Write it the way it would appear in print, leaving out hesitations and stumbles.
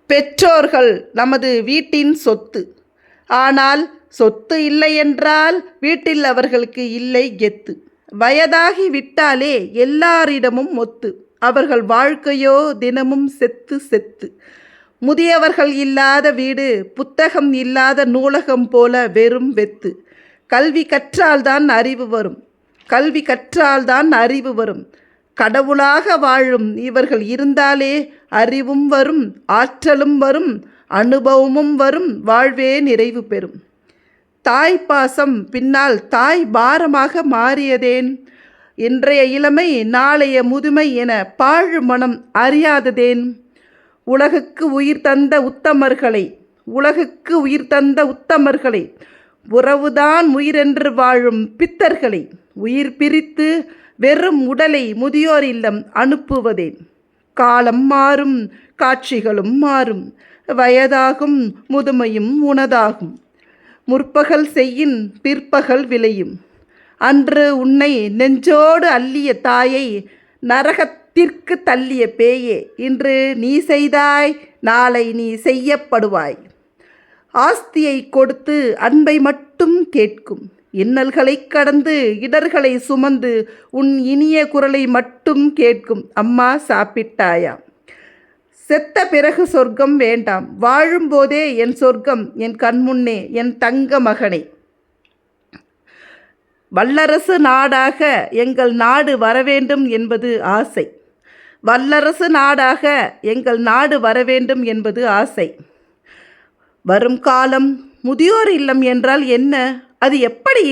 பெற்றோர்கள் நமது வீட்டின் சொத்து. ஆனால் சொத்து இல்லை என்றால் வீட்டில் அவர்களுக்கு இல்லை கெத்து. வயதாகி விட்டாலே எல்லாரிடமும் ஒத்து. அவர்கள் வாழ்க்கையோ தினமும் செத்து செத்து. முதியவர்கள் இல்லாத வீடு புத்தகம் இல்லாத நூலகம் போல வெறும் வெத்து. கல்வி கற்றால்தான் அறிவு வரும். கல்வி கற்றால்தான் அறிவு வரும். கடவுளாக வாழும் இவர்கள் இருந்தாலே அறிவும் வரும், ஆற்றலும் வரும், அனுபவமும் வரும், வாழ்வே நிறைவு பெறும். தாய் பாசம் பின்னால் தாய் பாரமாக மாறியதேன்? இன்றைய இளமை நாளைய முதுமை என பாழ் மனம் அறியாததேன்? உலகுக்கு உயிர் தந்த உத்தமர்களை உலகுக்கு உயிர் தந்த உத்தமர்களை உறவுதான் உயிரென்று வாழும் பித்தர்களை உயிர் பிரித்து வெறும் உடலை முதியோர் இல்லம் அனுப்புவதேன்? காலம் மாறும், காட்சிகளும் மாறும், வயதாகும், முதுமையும் உனதாகும். முற்பகல் செய்யின் பிற்பகல் விளையும். அன்று உன்னை நெஞ்சோடு அள்ளிய தாயை நரகத்திற்கு தள்ளிய பேயே, இன்று நீ செய்தாய், நாளை நீ செய்யப்படுவாய். ஆஸ்தியை கொடுத்து அன்பை மட்டும் கேட்கும். இன்னல்களை கடந்து இடர்களை சுமந்து உன் இனிய குரலை மட்டும் கேட்கும். அம்மா சாப்பிட்டாயா? செத்த பிறகு சொர்க்கம் வேண்டாம், வாழும்போதே என் சொர்க்கம் என் கண்முன்னே என் தங்க மகனே. வல்லரசு நாடாக எங்கள் நாடு வரவேண்டும் என்பது ஆசை. வல்லரசு நாடாக எங்கள் நாடு வரவேண்டும் என்பது ஆசை. வரும் காலம் முதியோர் இல்லம் என்றால் என்ன? அது எப்படி